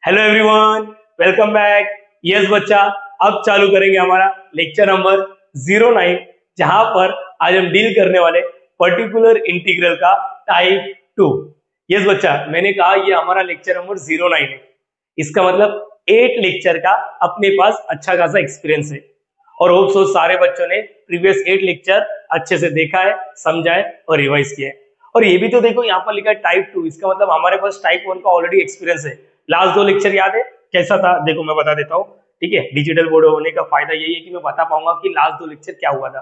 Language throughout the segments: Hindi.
Hello everyone, welcome back. Yes बच्चा, अब चालू करेंगे हमारा लेक्चर नंबर 09, जहां पर आज हम डील करने वाले पर्टिकुलर इंटीग्रल का टाइप 2। यस बच्चा, मैंने कहा ये हमारा लेक्चर नंबर 09 है। इसका मतलब 8 लेक्चर का अपने पास अच्छा खासा एक्सपीरियंस है और होप सो सारे बच्चों ने प्रीवियस 8 लेक्चर अच्छे से देखा है, समझा है और रिवाइज किया है। और ये भी तो देखो, यहाँ पर लिखा है टाइप 2, इसका मतलब हमारे पास टाइप 1 का ऑलरेडी एक्सपीरियंस है। लास्ट 2 लेक्चर याद है कैसा था? देखो मैं बता देता हूँ। ठीक है, डिजिटल बोर्ड होने का फायदा यही है कि मैं बता पाऊंगा कि लास्ट 2 लेक्चर क्या हुआ था।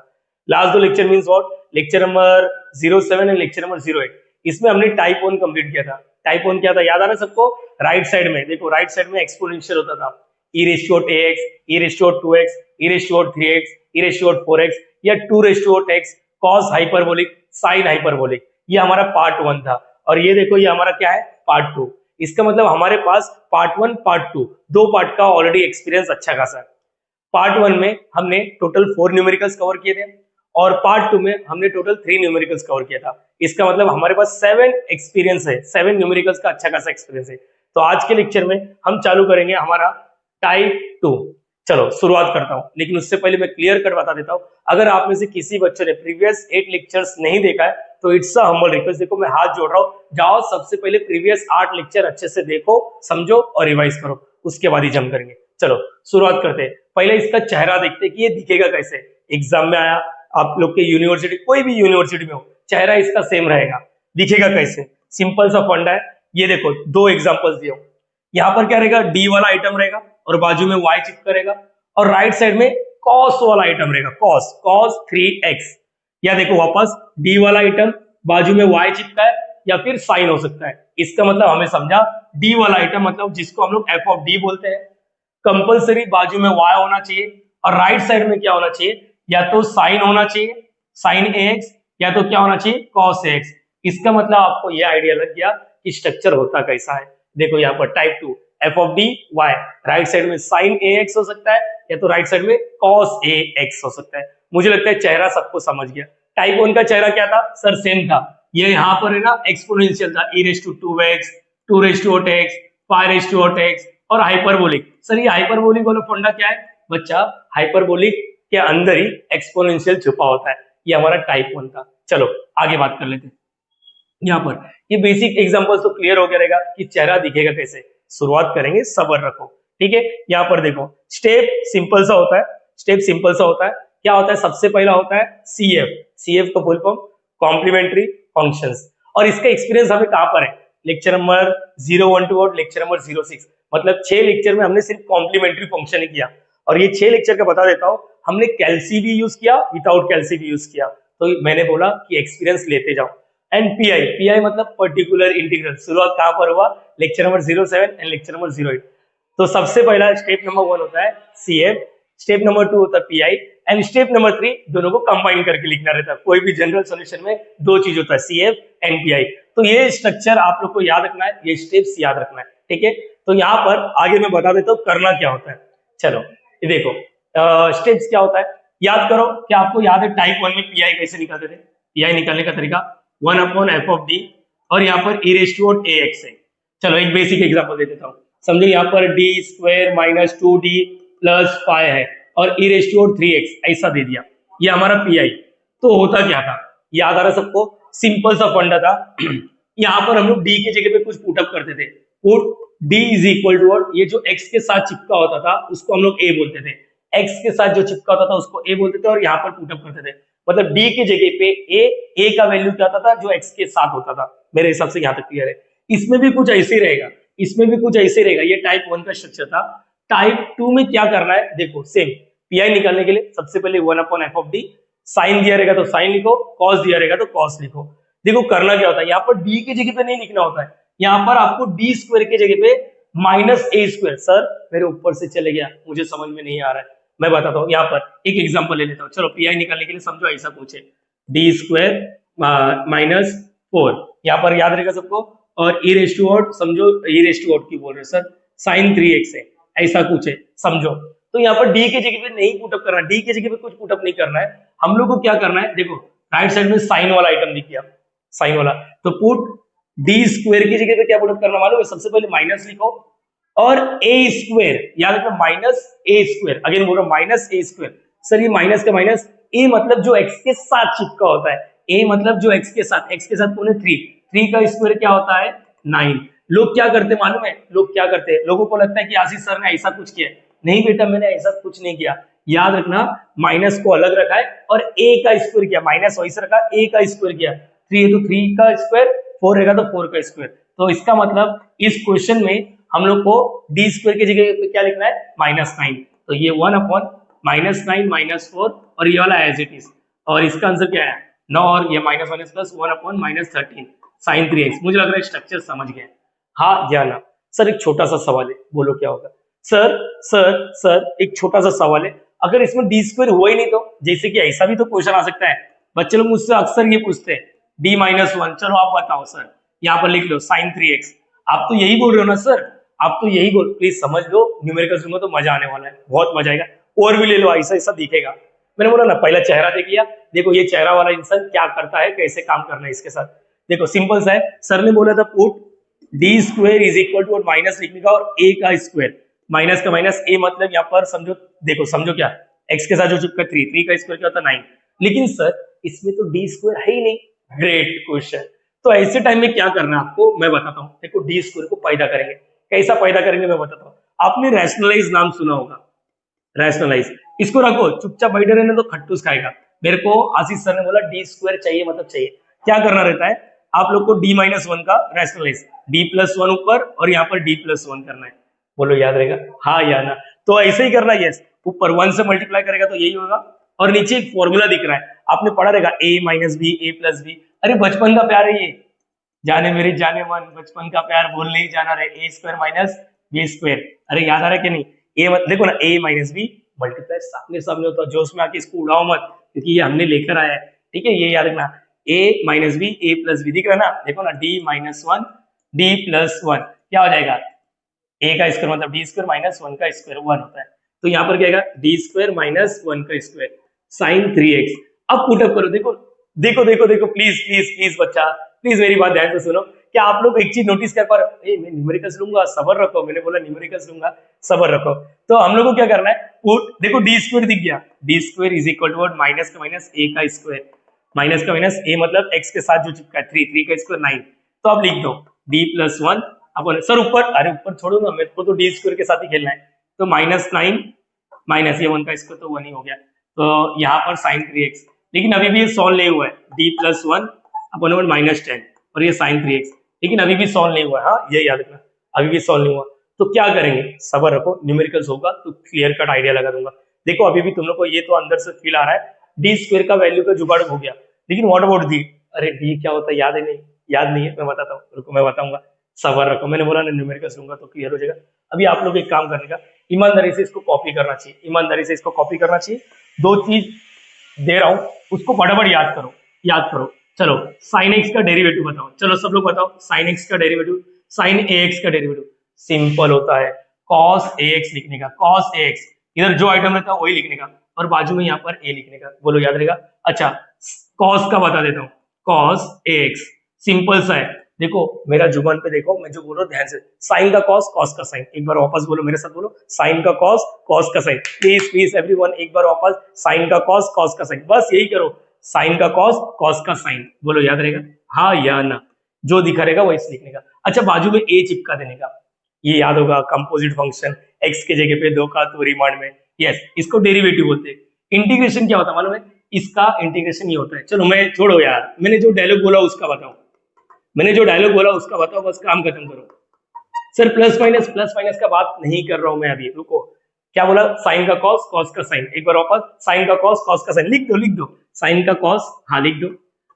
Last 2 lecture means what? Lecture number 07 and lecture number 08, इसमें हमने टाइप 1 कंप्लीट किया था। टाइप 1 क्या था याद आ रहा है सबको? राइट साइड में देखो, राइट साइड में एक्सपोनेंशियल होता था, e ratio ax, e ratio 2x, e ratio 3x, e ratio 4x या 2 ratio x, cos hyperbolic, sin hyperbolic. ये हमारा पार्ट 1 था। और ये देखो, ये हमारा क्या है? पार्ट 2। इसका मतलब हमारे पास पार्ट 1 पार्ट 2 दो पार्ट का ऑलरेडी एक्सपीरियंस अच्छा खासा है। पार्ट 1 में हमने टोटल 4 न्यूमेरिकल्स कवर किए थे और पार्ट 2 में हमने टोटल 3 न्यूमेरिकल्स कवर किया था। इसका मतलब हमारे पास 7 एक्सपीरियंस है, 7 न्यूमेरिकल्स का अच्छा खासा एक्सपीरियंस है। तो आज के लेक्चर में हम चालू करेंगे हमारा टाइप 2। चलो शुरुआत करता हूं, लेकिन उससे पहले मैं क्लियर कट बता देता हूं। अगर आप में से किसी बच्चों ने प्रीवियस 8 लेक्चर्स नहीं देखा है तो इट्स अ हम्बल रिक्वेस्ट, देखो मैं हाथ जोड़ रहा हूं, जाओ सबसे पहले प्रीवियस 8 लेक्चर अच्छे से देखो, समझो और रिवाइज करो, उसके बाद ही जम करेंगे। चलो शुरुआत करते हैं। पहले इसका चेहरा देखते हैं कि ये दिखेगा कैसे। एग्जाम में आया, आप लोग के यूनिवर्सिटी, कोई भी यूनिवर्सिटी में हो, चेहरा इसका सेम रहेगा, दिखेगा कैसे? सिंपल सा फंडा है। ये देखो, 2 एग्जांपल्स दिए, यहाँ पर क्या रहेगा? डी वाला आइटम रहेगा और बाजू में वाई चिपका रहेगा, और राइट साइड में कॉस वाला आइटम रहेगा, कॉस कॉस 3x। या देखो वापस डी वाला आइटम, बाजू में वाई चिपका है या फिर साइन हो सकता है। इसका मतलब हमें समझा, डी वाला आइटम मतलब जिसको हम लोग एफ ऑफ डी बोलते हैं, कंपलसरी बाजू में y होना चाहिए और राइट साइड में क्या होना चाहिए? या तो साइन होना चाहिए, साइन ax, या तो क्या होना चाहिए? cos ax। इसका मतलब आपको यह आइडिया लग गया कि स्ट्रक्चर होता कैसा है। देखो यहाँ पर type 2 F of D Y, right side में साइन ax हो सकता है या तो राइट साइड में cos ax हो सकता है। मुझे लगता है चेहरा सबको समझ गया। टाइप 1 का चेहरा क्या था सर? सेम था। ये यहाँ पर है ना, एक्सपोनेंशियल था, e raise to 2x, 2 raise to 8x, 5 raise to 8x और हाइपरबोलिक। सर ये हाइपरबोलिक वाला फंडा क्या है बच्चा? हाइपरबोलिक के अंदर ही एक्सपोनेंशियल छुपा होता है। ये हमारा टाइप 1 था। चलो आगे बात कर लेते हैं। यहाँ पर ये बेसिक एग्जांपल्स तो क्लियर हो गया रहेगा कि चेहरा दिखेगा कैसे। शुरुआत करेंगे, सब्र रखो, ठीक है। यहाँ पर देखो, स्टेप सिंपल सा होता है। स्टेप सिंपल सा होता है। क्या होता है? सबसे पहला होता है CF। CF का फुल फॉर्म कॉम्प्लीमेंट्री फंक्शंस। और इसका एक्सपीरियंस हमें कहाँ पर है? लेक्चर नंबर 012 और लेक्चर नंबर 06। मतलब 6 लेक्चर में हमने सिर्फ कॉम्प्लीमेंट्री फंक्शन ही किया। और ये 6 लेक्चर का बता देता हूँ, हमने कैलसी भी यूज किया, विदाउट कैलसी भी यूज किया। तो मैंने बोला कि एक्सपीरियंस लेते जाओ। एंड पीआई, पीआई मतलब पर्टिकुलर इंटीग्रल। शुरुआत कहां पर हुआ? Lecture number 07 and lecture number 08। तो सबसे पहला स्टेप नंबर 1 होता है CF, स्टेप नंबर 2 होता है पीआई एंड स्टेप नंबर 3 दोनों को कंबाइन करके लिखना रहता है। कोई भी जनरल सॉल्यूशन में 2 चीज होता है, CF एंड पीआई। तो ये स्ट्रक्चर आप लोग को याद रखना है, ये स्टेप्स याद रखना है, ठीक है। तो यहाँ पर आगे मैं बता देता हूँ करना क्या होता है। चलो ये देखो, स्टेप्स क्या होता है याद करो। क्या आपको याद है टाइप 1 में पीआई कैसे निकालते थे? पीआई निकालने का तरीका 1 अपॉन एफ ऑफ डी और यहाँ पर e रेज़ टू ax है। चलो एक बेसिक एग्जांपल दे देता हूँ। समझो यहाँ पर D square minus 2d plus 5 है और e रेज़ टू 3x ऐसा दे दिया। ये हमारा पीआई। तो होता क्या था याद आ रहा सबको? सिंपल सा फंडा था। यहाँ पर हम लोग डी की जगह पे कुछ पुटअप करते थे। Put D is equal to, और ये जो x के साथ चिपका होता था उसको हम लोग a बोलते थे, x के साथ जो चिपका होता था उसको a बोलते थे और यहाँ पर पुटअप करते थे। मतलब d की जगह पे a का वैल्यू क्या होता था? जो x के साथ होता था। मेरे हिसाब से यहाँ तक क्लियर है। इसमें भी कुछ ऐसे ही रहेगा, इसमें भी कुछ ऐसे रहेगा। ये टाइप 1 का स्ट्रक्चर था। टाइप 2 में क्या करना है देखो, सेम पीआई निकालने के लिए सबसे पहले 1 upon F of D, sine दिया रहेगा तो साइन लिखो, कॉस दिया रहेगा तो कॉस लिखो। देखो करना क्या होता है, यहाँ पर डी की जगह पे नहीं लिखना होता है, यहाँ पर आपको डी स्क्वायर की जगह पे माइनस ए स्क्वायर। सर मेरे ऊपर से चले गया, मुझे समझ में नहीं आ रहा है, मैं बताता हूँ। यहाँ पर एक एग्जांपल ले लेता हूँ। चलो पीआई निकालने के लिए समझो ऐसा पूछे, डी स्क्वायर माइनस 4, यहाँ पर याद रहेगा सबको। और ई रेज़ टू आउट, समझो ई रेज़ टू आउट की बोल रहे सर, साइन 3x है, ऐसा कुछ है समझो। तो यहाँ पर डी की जगह पे नहीं पुटअप करना, डी की जगह पे कुछ पुटअप नहीं करना है। हम लोग को क्या करना है देखो, राइट साइड में साइन वाला आइटम दिख गया, साइन वाला, तो पुट डी स्क्वायर की जगह पे क्या पुटअप करना मालूम है? सबसे पहले माइनस लिखो और ए स्क्वायर, याद रखना माइनस ए स्क्वायर, अगेन बोल रहा हूं माइनस ए स्क्वायर। सर ये माइनस का माइनस, ए मतलब जो एक्स के साथ चिपका होता है, ए मतलब जो एक्स के साथ कौन है 3, 3 का स्क्वायर क्या होता है 9। लोग क्या करते मालूम है, लोग क्या करते हैं, लोगों को लगता है कि आशीष सर ने ऐसा कुछ किया है। नहीं बेटा, मैंने ऐसा कुछ नहीं किया। याद रखना माइनस को अलग रखा है और ए का स्क्वायर किया, माइनस वैसे रखा, ए का स्क्वायर किया, 3 है तो 3 का स्क्वायर, 4 रहेगा तो 4 का स्क्वायर। तो इसका मतलब इस क्वेश्चन में हम लोग को डी स्क्वायर की जगह पे क्या लिखना है -9। तो ये 1/-9 -4 और ये वाला एज इट इज, और इसका आंसर क्या है 9 और ये minus minus plus 1/-13 sin 3x। मुझे लग रहा है स्ट्रक्चर समझ गए, हाँ या ना। सर एक छोटा सा सवाल है, बोलो क्या होगा। सर एक छोटा सा सवाल है, अगर इसमें डी स्क्वायर हुआ ही नहीं तो, जैसे कि ऐसा भी तो क्वेश्चन आ सकता है, बच्चे लोग मुझसे अक्सर ये पूछते हैं d-1, चलो आप बताओ सर, यहाँ पर लिख लो sin 3x। आप तो यही बोल रहे हो ना सर, आप तो यही बोल, प्लीज समझ लो, न्यूमेरिकल्स में तो मजा आने वाला है, बहुत मजा आएगा। और भी ले लो, ऐसा ऐसा दिखेगा। मैंने बोला ना पहला चेहरा देख लिया, देखो ये चेहरा वाला इंसान क्या करता है, कैसे काम करना है इसके साथ। देखो सिंपल सा है, सर ने बोला था put D square is equal to, और माइनस लिखने का और ए का स्क्वायर, माइनस का माइनस, ए मतलब यहाँ पर समझो, देखो समझो क्या, एक्स के साथ जो चिपका 3 का स्क्वायर क्या होता है 9। लेकिन सर इसमें तो डी स्क्वायर है ही नहीं। Great question. तो ऐसे टाइम में क्या करना है आपको, मैं बताता हूँ। देखो डी स्क्वायर को पैदा करेंगे, कैसा पैदा करेंगे मैं बताता हूँ। आपने रैशनलाइज नाम सुना होगा, रैशनलाइज, इसको रखो, चुपचाप बैठे रहने तो खट्टूस खाएगा। मेरे को आशीष सर ने बोला डी स्क्वायर चाहिए, मतलब चाहिए, क्या करना रहता है आप लोग को d-1 का रैशनलाइज, d+1 ऊपर और यहाँ पर d+1 करना है। बोलो याद रहेगा, हाँ या ना। तो ऐसे ही करना है, यस, ऊपर 1 से मल्टीप्लाई करेगा तो यही होगा, और नीचे एक फॉर्मूला दिख रहा है, आपने पढ़ा रहेगा a-b a+b। अरे बचपन का प्यार है ये, जाने मेरी जाने मन, बचपन का प्यार भूल नहीं जाना रहे, a square minus b square. अरे याद आ रहा है कि नहीं, देखो ना a-b मल्टीप्लाई सामने सामने होता है, जोश में आके इसको उड़ाओ मत, क्योंकि ये हमने लेकर आया है, ठीक है, ये याद रखना। a-b a+b दिख रहा है ना, देखो ना d-1 d+1 क्या हो जाएगा, a का स्क्वायर मतलब d स्क्वायर माइनस 1 का स्क्वायर 1 होता है। तो यहाँ पर क्या आएगा d स्क्वायर माइनस 1 का स्क्वायर sin 3x। अब पुटअप करो, देखो देखो देखो देखो, प्लीज प्लीज प्लीज बच्चा, प्लीज मेरी बात ध्यान से सुनो। क्या आप लोग एक चीज नोटिस कर पा रहे हो, मैं न्यूमेरिकल्स लूंगा सबर रखो, मैंने बोला न्यूमेरिकल्स लूंगा सबर रखो। तो हम लोग को क्या करना है, पुट, देखो d स्क्वायर दिख गया, d square is equal to minus का माइनस a का स्क्वायर, माइनस का माइनस a मतलब x के साथ जो चिपका है 3 का स्क्वायर 9। तो अब लिख दो d+1 अपन, सर ऊपर, अरे ऊपर छोड़ो ना, मेरे को तो डी स्क्वायर के साथ ही खेलना है। तो -9 माइनस ये 1 का स्क्वायर तो 1 ही हो गया, तो यहाँ पर sin 3x। लेकिन अभी भी ये सॉल्व नहीं हुआ है, d+1 अपन -10 और ये sin 3x, लेकिन अभी भी सॉल्व नहीं हुआ है, हाँ ये याद रखना, अभी भी सॉल्व नहीं हुआ। तो क्या करेंगे, सबर रखो, न्यूमेरिकल्स होगा तो क्लियर कट आइडिया लगा दूंगा। देखो अभी भी तुम लोग को ये तो अंदर से फील आ रहा है डी स्क्वायर का वैल्यू का जुगाड़ हो गया, लेकिन व्हाट अबाउट डी, अरे डी क्या होता है याद है नहीं, याद नहीं है, मैं बताता हूँ, रुको मैं बताऊंगा, सबर रखो, मैंने बोला ना न्यूमेरिकल्स लूंगा तो क्लियर हो जाएगा। अभी आप लोग एक काम करने का, ईमानदारी से इसको कॉपी करना चाहिए, ईमानदारी से इसको कॉपी करना चाहिए। दो चीज दे रहा हूं, उसको फटाफट याद करो, याद करो। चलो sin x का डेरिवेटिव बताओ, चलो सब लोग बताओ sin x का डेरिवेटिव, sin ax का डेरिवेटिव सिंपल होता है cos ax लिखने का, cos ax, इधर जो आइटम रहता है वही लिखने का और बाजू में यहाँ पर a लिखने का, बोलो याद रहेगा। अच्छा cos का बता देता हूँ, cos ax सिंपल सा है, देखो मेरा जुबान पे देखो, मैं जो बोल रहा हूँ ध्यान से, साइन का कॉस, कॉस का साइन, एक बार वापस बोलो मेरे साथ, बोलो साइन का कॉस, कॉस का साइन, प्लीज प्लीज एवरीवन एक बार वापस, साइन का कॉस, कॉस का साइन, बस यही करो, साइन का कॉस, कॉस का साइन, बोलो याद रहेगा, हाँ या ना, जो दिखा रहेगा वही लिखने का। अच्छा बाजू में ए चिपका देने का, ये याद होगा, कंपोजिट फंक्शन, एक्स के जगह पे 2 का तो रिमांड में, यस, इसको डेरिवेटिव बोलते हैं। इंटीग्रेशन क्या होता है मालूम है, इसका इंटीग्रेशन ये होता है, चलो मैं छोड़ो यार, मैंने जो डायलॉग बोला उसका बताओ, मैंने जो डायलॉग बोला उसका बताओ, बस काम खत्म करो। सर प्लस माइनस का बात नहीं कर रहा हूं मैं अभी, रुको, क्या बोला, साइन का कॉस, कॉस का साइन, एक बार वापस, साइन का कॉस, कॉस का साइन, लिख दो साइन का कॉस, हाँ लिख दो,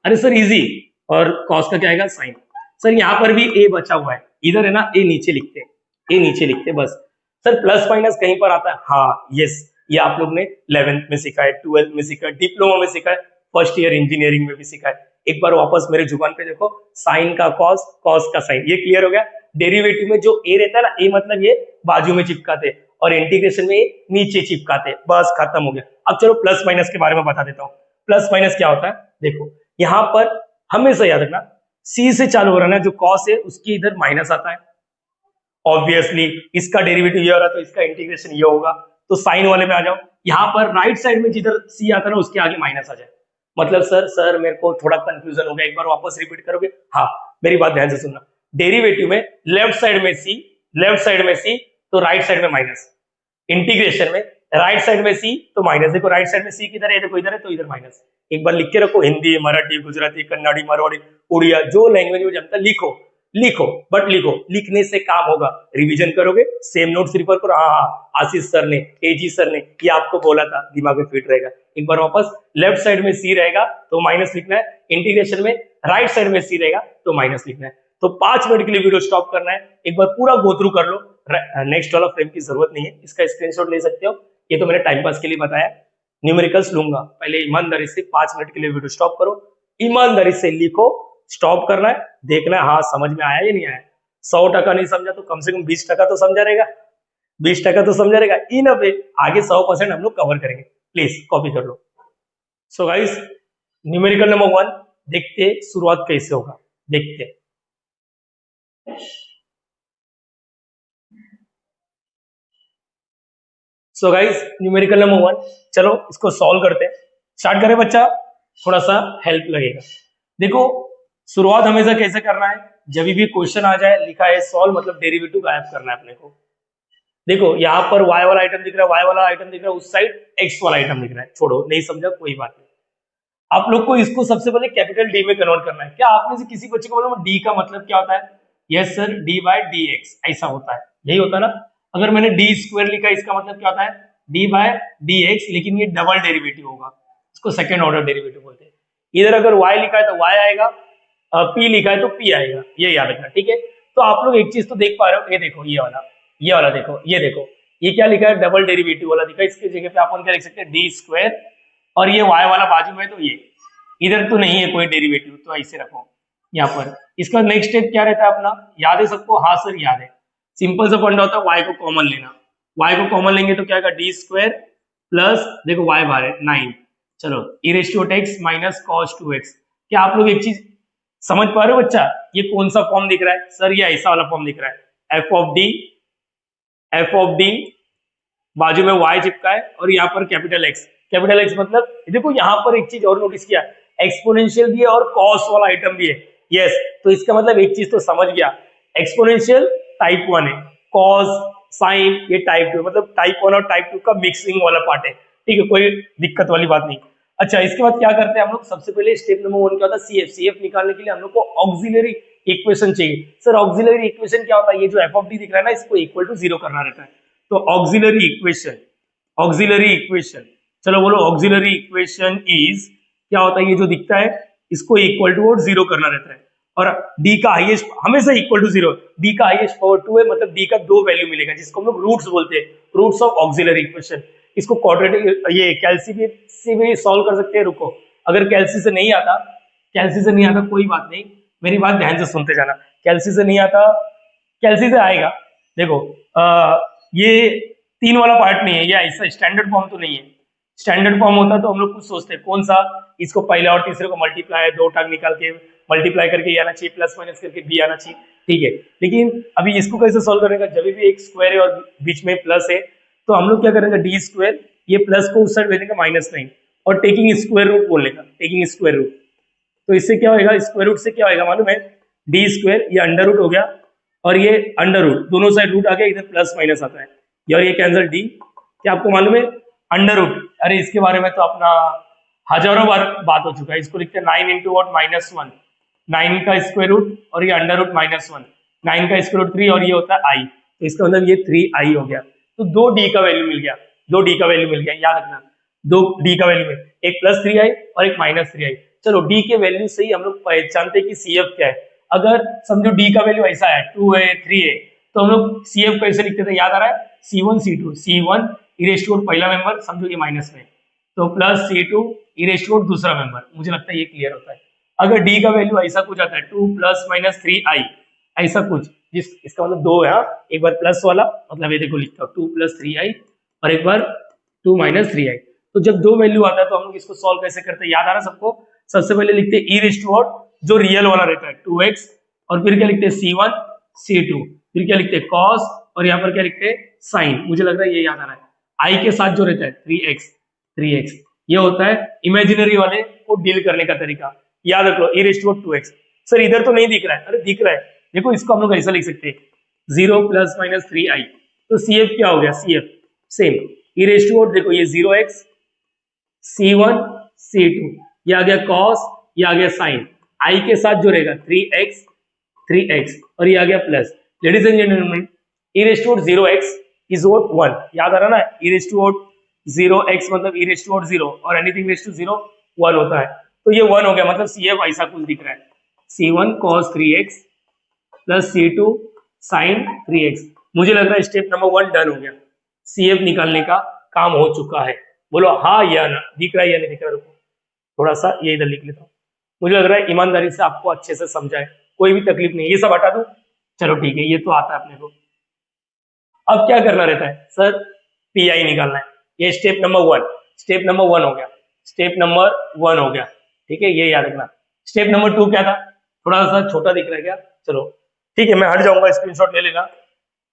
अरे सर इजी, और कॉस का क्या आएगा साइन। सर यहाँ पर भी ए बचा हुआ है, इधर है ना, ए नीचे लिखते हैं, ए नीचे लिखते बस। सर प्लस माइनस कहीं पर आता है, हाँ यस, ये आप लोग ने 11th में सीखा है, 12th में सीखा है, डिप्लोमा में सीखा है, फर्स्ट ईयर इंजीनियरिंग में भी सीखा है। एक बार वापस मेरे जुबान पे देखो, साइन का कॉस, कॉस का साइन, ये क्लियर हो गया। डेरिवेटिव में जो ए रहता है ना, ए मतलब ये बाजू में चिपकाते, और इंटीग्रेशन में नीचे चिपकाते, बस खत्म हो गया। अब चलो प्लस माइनस के बारे में बता देता हूँ। प्लस माइनस क्या होता है, देखो यहाँ पर हमेशा याद रखना, सी से चालू हो रहा है ना, जो कॉस है उसकी इधर माइनस आता है, ऑब्वियसली इसका डेरिवेटिव ये हो रहा है तो इसका इंटीग्रेशन ये होगा। तो साइन वाले में आ जाओ, यहाँ पर राइट साइड में जिधर सी आता है ना उसके आगे माइनस आ जाए। मतलब सर मेरे को थोड़ा कंफ्यूजन हो गया, एक बार वापस रिपीट करोगे? हाँ, मेरी बात ध्यान से सुनना। डेरिवेटिव में लेफ्ट साइड में सी तो राइट साइड में माइनस, इंटीग्रेशन में राइट साइड में सी तो माइनस। देखो राइट साइड में सी किधर है, देखो इधर है तो इधर माइनस। एक बार लिख के रखो, हिंदी, मराठी, गुजराती, कन्नड़ी, मारवाड़ी, उड़िया, जो लैंग्वेज में जमता लिखो बट लिखने से काम होगा। रिवीजन करोगे, सेम नोट्स रिफर करो। हाँ, आशीष सर ने, एजी सर ने ये आपको बोला था, दिमाग में फिट रहेगा। एक बार वापस, लेफ्ट साइड में सी रहेगा तो माइनस लिखना है, इंटीग्रेशन में राइट साइड में सी रहेगा तो माइनस लिखना है। तो 5 मिनट के लिए वीडियो स्टॉप करना है, एक बार पूरा गो थ्रू कर लो। नेक्स्ट वाला फ्रेम की जरूरत नहीं है, इसका स्क्रीनशॉट ले सकते हो, ये तो मैंने टाइम पास के लिए बताया। न्यूमेरिकल्स लूंगा, पहले ईमानदारी से 5 मिनट के लिए वीडियो स्टॉप करो, ईमानदारी से लिखो, स्टॉप करना है, देखना है हाँ समझ में आया या नहीं आया। 100% नहीं समझा तो कम से कम 20% तो समझा रहेगा, 20% तो समझा रहेगा। इन अ वे आगे 100% हम लोग कवर करेंगे। प्लीज कॉपी कर लो। सो गाइस, न्यूमेरिकल नंबर 1 देखते शुरुआत कैसे होगा, देखते। सो गाइस, न्यूमेरिकल नंबर 1, चलो इसको सॉल्व करते हैं। स्टार्ट करें बच्चा, थोड़ा सा हेल्प लगेगा। देखो शुरुआत हमेशा कैसे करना है, जब भी क्वेश्चन आ जाए लिखा है सॉल्व, मतलब डेरिवेटिव गायब करना है अपने को। देखो यहाँ पर y वाला आइटम दिख रहा है, y वाला आइटम दिख रहा है, उस साइड x वाला आइटम दिख रहा है। छोड़ो, नहीं समझा कोई बात नहीं। आप लोग को इसको सबसे पहले कैपिटल D में कन्वर्ट करना है। क्या आपने से किसी बच्चे को बोला D का मतलब क्या होता है? Yes sir, d by D X, ऐसा होता है, यही होता है ना। अगर मैंने d स्क्वायर लिखा, इसका मतलब क्या होता है? d बाय डी एक्स, लेकिन ये डबल डेरिवेटिव होगा, इसको सेकेंड ऑर्डर डेरिवेटिव बोलते हैं। इधर अगर y लिखा है तो y आएगा, p लिखा है तो p आएगा, ये याद रखना, ठीक है। तो आप लोग एक चीज तो देख पा रहे हो, ये देखो ये वाला देखो, ये देखो, ये क्या लिखा है? डबल डेरिवेटिव वाला दिखा है। इसकी जगह पे अपन क्या लिख सकते हैं? डी स्क्वायर, और ये y वाला बाजू में, तो ये इधर तो नहीं है कोई डेरिवेटिव, तो ऐसे रखो यहाँ पर। इसका नेक्स्ट स्टेप क्या रहता है अपना, याद है सबको? हाँ सर याद है। सिंपल सा फंडा होता है, y को कॉमन लेना। y को कॉमन लेंगे तो क्या आएगा? डी स्क्वायर प्लस, देखो y बाहर है 9, चलो e raise to x minus cos 2x। क्या आप लोग एक चीज समझ पा रहे हो बच्चा? ये कौन सा फॉर्म दिख रहा है सर? ये ऐसा वाला फॉर्म दिख रहा है, एफ ऑफ डी बाजू में y चिपका है और यहाँ पर कैपिटल X मतलब देखो यहाँ पर एक चीज और नोटिस किया, एक्सपोनेंशियल भी है और कॉस वाला आइटम भी है। यस, तो इसका मतलब एक चीज तो समझ गया, एक्सपोनेंशियल टाइप 1 है, कॉस साइन ये टाइप 2, मतलब टाइप 1 और टाइप 2 का मिक्सिंग वाला पार्ट है, ठीक है, कोई दिक्कत वाली बात नहीं। अच्छा, इसके बाद क्या करते हैं हम लोग? सबसे पहले स्टेप नंबर 1 क्या होता है? CF निकालने के लिए हम लोग को ऑक्सिलरी इक्वेशन चाहिए। सर ऑक्सिलरी इक्वेशन क्या होता है? ये जो एफ ऑफ डी दिख रहा है ना, इसको इक्वल टू 0 करना रहता है। तो ऑक्सिलरी इक्वेशन, चलो बोलो, ऑक्सिलरी इक्वेशन इज क्या होता है? ये जो दिखता है इसको इक्वल टू और 0 करना रहता है, और d का हाईएस्ट हमेशा इक्वल टू 0, d का हाईएस्ट पावर 2 है, मतलब d का 2 वैल्यू मिलेगा, जिसको हम लोग रूट्स बोलते हैं, रूट्स ऑफ ऑक्सिलरी इक्वेशन। इसको क्वाड्रेटिक, ये कैल्सी से भी सॉल्व कर सकते हैं। रुको, अगर कैल्सी से नहीं आता कोई बात नहीं, मेरी बात ध्यान से सुनते जाना। कैल्सी से नहीं आता, कैल्सी से आएगा। देखो ये 3 वाला पार्ट नहीं है, ये ऐसा स्टैंडर्ड फॉर्म तो नहीं है। स्टैंडर्ड फॉर्म होता तो हम लोग कुछ सोचते हैं, कौन सा? इसको पहले और तीसरे को मल्टीप्लाई, 2 टर्म निकाल के मल्टीप्लाई करके ये आना चाहिए, प्लस माइनस करके बी आना चाहिए, ठीक है। लेकिन अभी इसको कैसे सॉल्व करेगा? जब भी एक स्क्वायर है और बीच में प्लस है, तो हम लोग क्या करेंगे? डी स्क्वायर, ये प्लस को उस साइड भेजेंगे -9, और टेकिंग स्क्वायर रूट बोल लेगा, टेकिंग स्क्वायर रूट। तो इससे क्या होगा? स्क्वायर रूट से क्या होगा मालूम है? डी स्क्वायर, ये अंडर रूट हो गया, और ये अंडर रूट, दोनों साइड रूट आ गया, इधर प्लस माइनस आता है, और ये कैंसिल डी। क्या आपको मालूम है? अंडर रूट, अरे इसके बारे में तो अपना हजारों बार बात हो चुका है। इसको लिखते हैं 9 इंटू वॉट? -1, 9 का स्क्वायर रूट, और ये अंडर रूट -1, 9 का स्क्वायर रूट 3, और ये होता है आई, तो इसका मतलब ये 3i हो गया। तो 2d का वैल्यू मिल गया, याद रखना, 2d का वैल्यू में, एक +3i और एक -3i। चलो d के वैल्यू से ही हम लोग पहचानते हैं कि CF क्या है। अगर समझो d का वैल्यू ऐसा है, 2 है, 3 है, तो हम लोग CF कैसे लिखते थे? याद आ रहा है? C1 C2, C1 e raise to पहला मेंबर, समझो ये माइनस में, तो plus C2 e raise to दूसरा मेंबर। मुझे लगता है ये क्लियर होता है। अगर d का वैल्यू ऐसा कुछ आता है, 2 + -3i, ऐसा कुछ, इसका मतलब 2 है, एक बार प्लस वाला, मतलब ये देखो लिखता हूँ 2 + 3i, और एक बार 2 - 3i। तो जब 2 वैल्यू आता है तो हम लोग इसको सॉल्व कैसे करते हैं? याद आ रहा सबको? सबसे पहले लिखते हैं e रेज़ टू जो रियल वाला रहता है 2x, और फिर क्या लिखते हैं? C1 C2, फिर क्या लिखते हैं कॉस, और यहाँ पर क्या लिखते हैं साइन। मुझे लग रहा है ये याद आ रहा है। आई के साथ जो रहता है 3x, ये होता है इमेजिनरी वाले को डील करने का तरीका। याद रख लो e raise to 2x। Sir इधर तो नहीं दिख रहा है, अरे दिख रहा है, देखो इसको हम लोग ऐसा लिख सकते हैं 0 + -3i। तो CF क्या हो गया, CF same e raise to, देखो ये 0x C1 C2, ये आ गया cos, ये आ गया साइन, आई के साथ जो रहेगा 3x और ये आ गया plus. Ladies and gentleman, e raise to 0x is what 1, याद आ रहा ना, e रेज़ टू 0x मतलब e रेज़ टू 0 और एनीथिंग रेज़ टू 0 1 होता है। तो ये 1 हो गया, मतलब CF ऐसा कुछ दिख रहा है, C1 cos 3x plus C2 sin 3x। मुझे लग रहा है स्टेप नंबर 1 डन हो गया, CF निकालने का काम हो चुका है। बोलो हाँ या ना, दिख रहा है या नहीं दिख रहा है? रुको थोड़ा सा ये इधर लिख लेता हूँ। मुझे लग रहा है ईमानदारी से आपको अच्छे से समझा है, कोई भी तकलीफ नहीं। ये सब हटा दूं, चलो ठीक है, ये तो आता है अपने को। अब क्या करना रहता है सर, PI निकालना है। ये स्टेप नंबर 1, स्टेप नंबर 1 हो गया, स्टेप नंबर 1 हो गया, ठीक है, ये याद रखना। स्टेप नंबर 2 क्या था, थोड़ा सा छोटा दिख रहा है क्या? चलो ठीक है, मैं हट जाऊंगा, स्क्रीनशॉट ले लेना,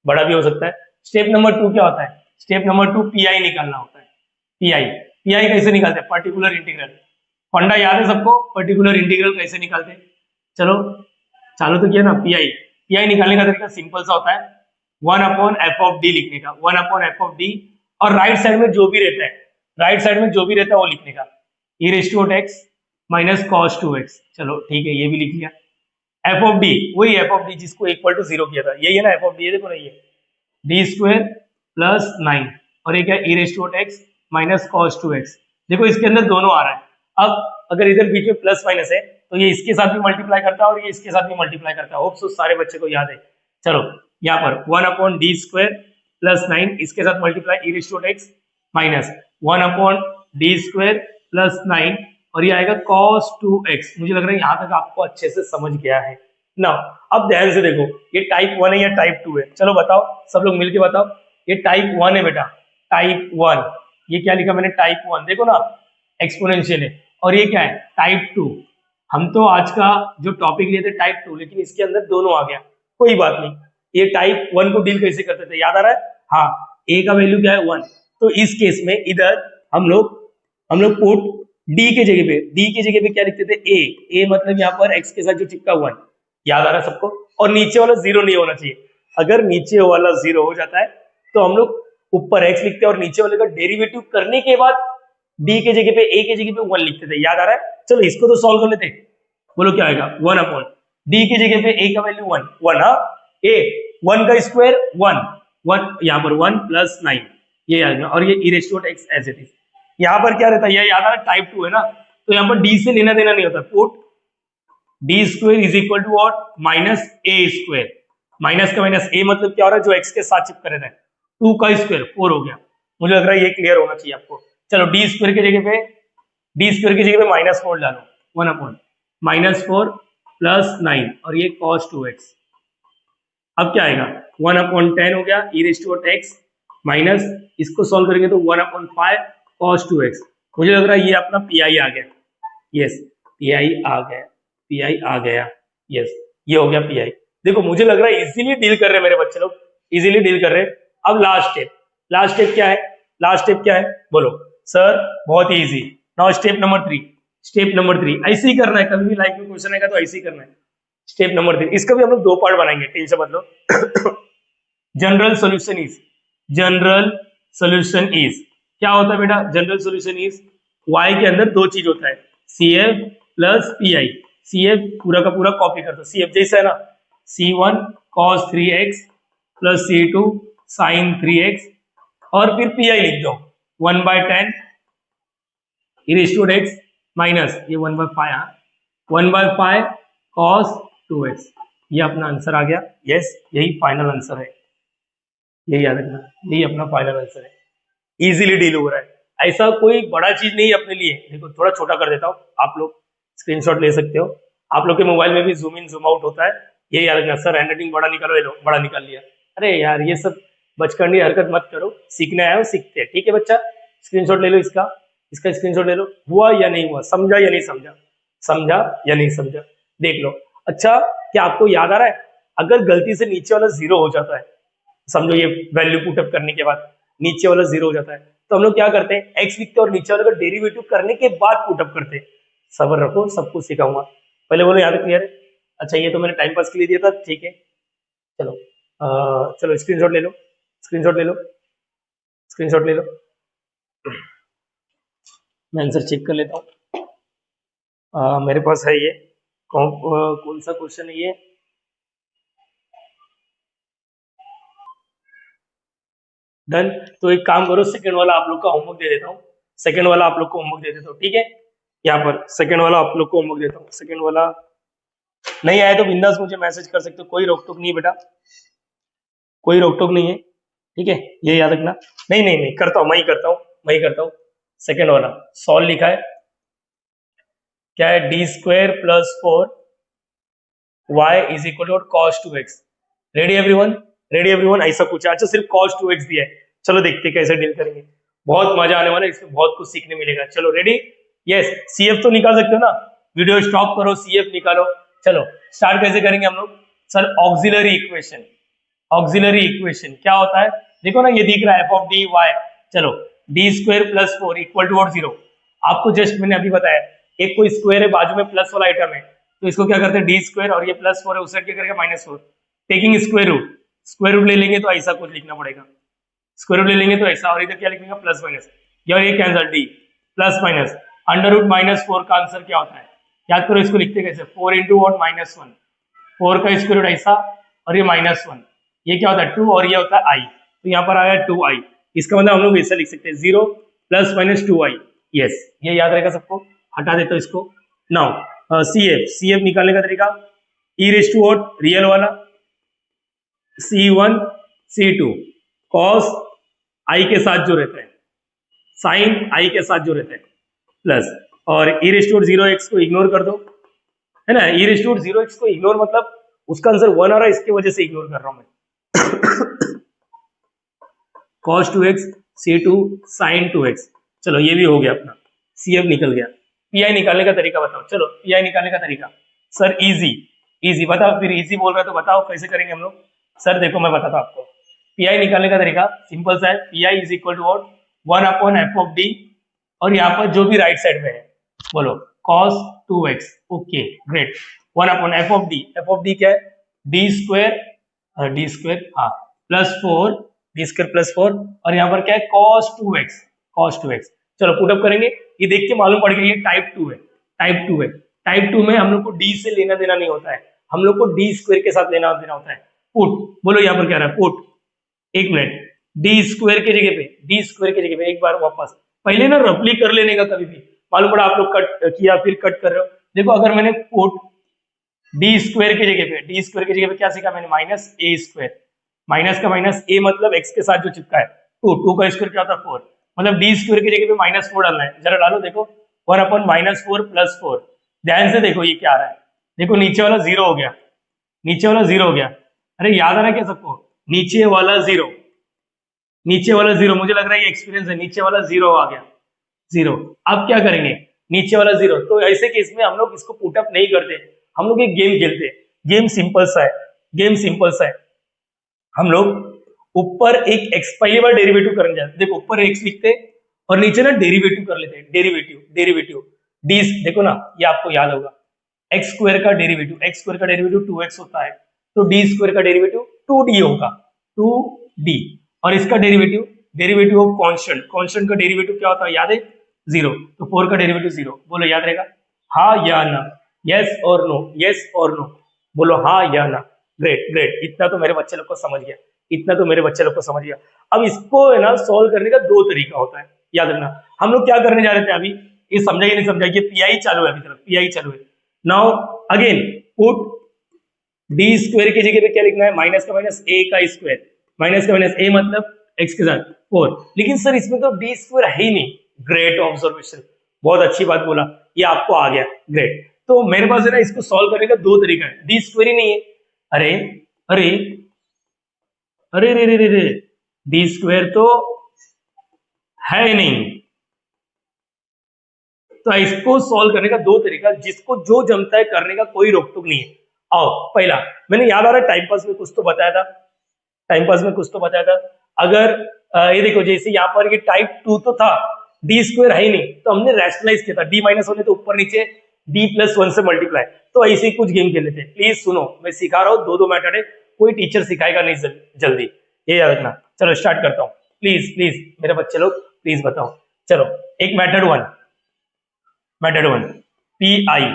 बड़ा भी हो सकता है। स्टेप नंबर 2 क्या होता है, स्टेप नंबर 2 PI निकालना होता है। PI कैसे निकालते हैं, पर्टिकुलर इंटीग्रल। फंडा याद है सबको, पर्टिकुलर इंटीग्रल कैसे निकालते हैं? चलो चालू तो किया ना। PI निकालने का तरीका सिंपल सा होता है, 1/f(d) लिखने का, 1/f(d) और राइट साइड में जो भी रहता है, राइट साइड में जो भी रहता है वो लिखने का, e raise to x minus cos 2x। चलो ठीक है, ये भी लिख लिया। f(d) वही f(d) जिसको इक्वल टू 0 किया था, यही है ना f(d), ये देखो ना, ये d² + 9 और ये क्या, e raise to x minus cos 2x। देखो इसके अंदर दोनों आ रहा है। अब अगर इधर बीच में प्लस माइनस है तो ये इसके साथ भी मल्टीप्लाई करता है और ये इसके साथ भी मल्टीप्लाई करता है। होप सो सारे बच्चे को याद है। चलो यहाँ पर 1/d² + 9 इसके साथ multiply, e raise to x minus 1/d² + 9 और ये आएगा cos 2x। मुझे लग रहा है यहाँ तक आपको अच्छे से समझ गया है ना। अब ध्यान से देखो, ये टाइप 1 है या टाइप 2 है? चलो बताओ, सब लोग मिलके बताओ। ये टाइप 1 है बेटा, टाइप 1। ये क्या लिखा मैंने, टाइप 1, देखो ना एक्सपोनेंशियल है। और ये क्या है, टाइप 2। हम तो आज का जो टॉपिक लिए थे टाइप 2, लेकिन इसके अंदर दोनों आ गया, कोई बात नहीं। ये टाइप 1 को डील कैसे करते थे, याद आ रहा है? हाँ, a का वैल्यू क्या है 1, तो इस केस में इधर हम लोग पुट d के जगह पे क्या लिखते थे, a मतलब यहाँ पर x के साथ जो चिपका 1, याद आ रहा है सबको? और नीचे वाला 0 नहीं होना चाहिए। अगर नीचे वाला 0 हो जाता है तो हम लोग ऊपर x लिखते हैं और नीचे वाले का डेरिवेटिव करने के बाद d के जगह पे, a के जगह पे 1 लिखते थे, याद आ रहा है? चलो इसको तो सॉल्व कर लेते हैं। बोलो क्या आएगा, 1/d के जगह पे a का वैल्यू 1, हाँ, a 1 का स्क्वायर 1 यहाँ पर 1 + 9 ये आ गया, और ये e raise to x as it is. यहाँ पर क्या रहता है, ये याद आ रहा है, टाइप 2 है ना, तो यहाँ पर d से लेना देना नहीं होता। Put d² = what, -a²। Minus का माइनस, a मतलब क्या हो रहा है, जो x के साथ चिपका रहता है, 2 का स्क्वायर 4 हो गया। मुझे लग रहा है ये क्लियर होना चाहिए आपको। चलो d² के जगह पे -4 डालो, 1/-4 + 9 और ये cos 2x। अब क्या आएगा, 1/10 हो गया, e raise to x minus, इसको सॉल्व करेंगे तो 1/5 cos 2x। मुझे लग रहा है ये अपना PI आ गया, यस PI आ गया, PI आ गया, यस ये हो गया PI। देखो मुझे लग रहा है इजीली डील कर रहे हैं मेरे बच्चे लोग, इजीली डील कर रहे हैं। अब लास्ट स्टेप क्या है, लास्ट स्टेप क्या है बोलो सर? बहुत ही इजी। नाउ स्टेप नंबर 3 ऐसे ही करना है, कभी भी लाइफ में क्वेश्चन आएगा तो ऐसे ही करना है। स्टेप नंबर 3, इसका भी हम लोग 2 पार्ट बनाएंगे, टेंशन मत लो। जनरल सोल्यूशन इज क्या होता है बेटा, जनरल सोल्यूशन इज y के अंदर 2 चीज होता है, CF + PI। CF पूरा का पूरा कॉपी कर दो, CF जैसा है ना, C1 cos 3x + C2 sin 3x और फिर PI लिख दो 1/10 e raise to x minus ये 1/5, 1/5 cos 2x। ये अपना आंसर आ गया, यस यही फाइनल आंसर है, यही याद रखना, यही अपना फाइनल आंसर है। इजीली डील हो रहा है, ऐसा कोई बड़ा चीज नहीं है अपने लिए। देखो थोड़ा छोटा कर देता हूँ, आप लोग स्क्रीनशॉट ले सकते हो, आप लोग के मोबाइल में भी जूम इन जूम आउट होता है, ये याद रखना। सर हैंडराइटिंग बड़ा निकालो, ये लो बड़ा निकाल लिया, अरे यार ये सब बचकानी हरकत मत करो, सीखना है वो सीखते हैं, ठीक है बच्चा? स्क्रीनशॉट ले लो इसका स्क्रीनशॉट ले लो, हुआ या नहीं हुआ, समझा या नहीं समझा, समझा या नहीं समझा, देख लो। अच्छा क्या आपको याद आ रहा है, अगर गलती से नीचे वाला जीरो हो जाता है, समझो ये वैल्यू पुटअप करने के बाद नीचे वाला जीरो हो जाता है, तो हम लोग क्या करते हैं, एक्स लिखते हैं और नीचे वाले का डेरिवेटिव करने के बाद पुटअप करते हैं। सबर रखो, सब कुछ सिखाऊंगा। पहले बोलो यहाँ तक क्लियर है? अच्छा, ये तो मैंने टाइम पास के लिए दिया था, ठीक है। चलो चलो स्क्रीनशॉट ले लो, स्क्रीनशॉट ले लो, स्क्रीनशॉट ले लो। मैं आंसर चेक कर लेता हूँ। मेरे पास है ये कौन सा क्वेश्चन है ये? डन। तो एक काम करो, सेकंड वाला आप लोग का होमवर्क दे देता हूँ, सेकंड वाला आप लोग को होमवर्क दे देता हूँ, ठीक है। यहाँ पर सेकंड वाला आप लोग को होमवर्क देता हूँ। सेकंड वाला नहीं आया तो बिंदास मुझे मैसेज कर सकते हो, कोई रोक टोक नहीं बेटा, कोई रोक टोक नहीं है, ठीक है, ये याद रखना। नहीं नहीं नहीं, करता हूँ, मैं ही करता हूँ, मैं ही करता हूँ। सेकंड वाला सॉल्व लिखा है, क्या है, D square plus 4y is equal to cos 2x। Ready everyone? Ready everyone? ऐसा कुछ है। अच्छा, सिर्फ cos 2x दिया है, चलो देखते हैं कैसे डील करेंगे। बहुत मजा आने वाला है, इसमें बहुत कुछ सीखने मिलेगा। चलो रेडी? यस। सीएफ तो निकाल सकते हो ना, वीडियो स्टॉप करो, सीएफ निकालो। चलो स्टार्ट कैसे करेंगे हम लोग? Sir auxiliary equation, auxiliary equation क्या होता है? देखो ना, ये दिख रहा है एफ ऑफ डी वाई। चलो D square plus 4 equal to और 0। आपको जस्ट मैंने अभी बताया, एक कोई स्क्वायर है, बाजू में प्लस वाला आइटम है, तो इसको क्या करते हैं, डी स्क्वायर, और ये प्लस 4 है, उस साइड क्या करेगा, -4। Taking square root, square root ले लेंगे तो ऐसा कुछ लिखना पड़ेगा, स्क्वायर रूट ले लेंगे तो ऐसा, और इधर क्या लिखेंगे, प्लस माइनस, यार ये cancel, D plus minus under root -4 का आंसर क्या होता है? याद करो, इसको लिखते कैसे, 4 इंटू और -1, 4 का स्क्वायर रूट ऐसा, और ये -1, ये क्या होता है, 2, और ये होता है आई, तो यहाँ पर आया 2i। इसका मतलब हम लोग ऐसा लिख सकते हैं, 0 + -2i। यस, ये याद रहेगा सबको। हटा देता हूं इसको। नाउ सीएफ निकालने का तरीका, ई रेस टू व्हाट, रियल वाला, C1 C2 कॉस आई के साथ जो रहता है, साइन आई के साथ जो रहता है, प्लस, और ई रेस टू 0x को इग्नोर कर दो, है ना। ई रेस टू 0x को इग्नोर मतलब उसका आंसर 1 आ रहा है, इसकी वजह से इग्नोर कर रहा हूं मैं। cos 2x C2 sin 2x। चलो ये भी हो गया अपना, CF निकल गया। PI निकालने का तरीका बताओ। चलो PI निकालने का तरीका, सर इजी, इजी बताओ, फिर इजी बोल रहा है तो बताओ कैसे करेंगे हम लोग। सर देखो मैं बताता हूं आपको, PI निकालने का तरीका सिंपल सा है, PI is equal to what, 1/f(d), और यहाँ पर जो भी राइट साइड में है बोलो cos 2x। Okay great, 1/f(d), f(d) क्या है, डी स्क्वायर हाँ प्लस 4, डी स्क्वायर प्लस 4, और यहाँ पर क्या है, cos 2x, cos 2x। चलो पुटअप करेंगे, ये देख के मालूम पड़ गया ये टाइप 2 है, टाइप 2 है। टाइप 2 में हम लोग को डी से लेना देना नहीं होता है, हम लोग को डी स्क्वायर के साथ लेना देना होता है। पुट बोलो, यहाँ पर क्या रहा है, पुट, एक मिनट, डी स्क्वायर के जगह पे, डी स्क्वायर के जगह पे एक बार वापस, पहले ना रफली कर लेने का, कभी भी मालूम पड़ा आप लोग कट किया फिर कट कर रहे हो। देखो अगर मैंने पुट डी स्क्वायर की जगह पे, डी स्क्वायर की जगह पे क्या सीखा मैंने, -a स्क्वायर, माइनस का माइनस, a मतलब x के साथ जो चिपका है, 2 का स्क्वायर क्या होता है, 4, मतलब डी स्क्वायर की जगह पे -4 डालना है। जरा डालो, देखो 1/-4 + 4, ध्यान से देखो ये क्या आ रहा है, देखो नीचे वाला 0 हो गया, नीचे वाला 0 हो गया। अरे याद आ रहा है क्या सबको, नीचे वाला 0, नीचे वाला 0, मुझे लग रहा है ये एक्सपीरियंस है, नीचे वाला 0 आ गया, 0। अब क्या करेंगे, नीचे वाला 0, तो ऐसे केस में हम लोग इसको पुटअप नहीं करते, हम लोग एक गेम खेलते हैं। गेम सिंपल सा है, गेम सिंपल सा है, हम लोग ऊपर एक x, पहली बार डेरिवेटिव करने जाते, देखो ऊपर x लिखते और नीचे ना डेरिवेटिव कर लेते हैं, डेरिवेटिव डेरिवेटिव डी, देखो ना ये आपको याद होगा, x स्क्वायर का डेरिवेटिव, x स्क्वायर का डेरिवेटिव 2x होता है, तो d स्क्वायर का डेरिवेटिव 2d होगा, 2d, और इसका derivative, derivative of constant, constant का डेरिवेटिव क्या होता है याद है, 0, तो 4 का डेरिवेटिव 0, बोलो याद रहेगा, हाँ या ना, यस और नो, यस और नो, बोलो हाँ या ना। ग्रेट ग्रेट, इतना तो मेरे बच्चे लोग को समझ गया, इतना तो मेरे बच्चे लोग को समझ गया। अब इसको है ना सॉल्व करने का 2 तरीका होता है, याद रखना। हम लोग क्या करने जा रहे थे अभी, ये समझा या नहीं समझा, ये पीआई चालू है, अभी तरफ पीआई चालू है। Now again put D square की जगह पे क्या लिखना है, माइनस का माइनस ए का स्क्वायर, माइनस का माइनस ए मतलब एक्स के साथ 4, लेकिन सर इसमें तो डी स्क्वायर है ही नहीं। ग्रेट ऑब्जर्वेशन, बहुत अच्छी बात बोला, ये आपको आ गया, ग्रेट। तो मेरे पास है ना इसको सॉल्व करने का 2 तरीका है, डी स्क्वायर ही नहीं है, अरे अरे अरे रे रे रे रे, डी स्क्वायर तो है ही नहीं। तो इसको सॉल्व करने का 2 तरीका, जिसको जो जमता है करने का, कोई रोक टोक नहीं है। आओ पहला, मैंने याद आ रहा है टाइम पास में कुछ तो बताया था, टाइम पास में कुछ तो बताया था। अगर ये देखो जैसे यहाँ पर ये टाइप 2 तो था, डी स्क्वायर है ही नहीं, तो हमने रैशनलाइज किया था, डी माइनस होने तो ऊपर नीचे डी प्लस 1 से मल्टीप्लाई, तो ऐसे ही कुछ गेम खेले थे। प्लीज सुनो, मैं सिखा रहा हूँ, दो दो मेथड है, कोई टीचर सिखाएगा नहीं जल्दी, ये याद रखना। चलो स्टार्ट करता हूँ, प्लीज प्लीज मेरे बच्चे लोग प्लीज बताओ। चलो एक मेथड वन पी आई,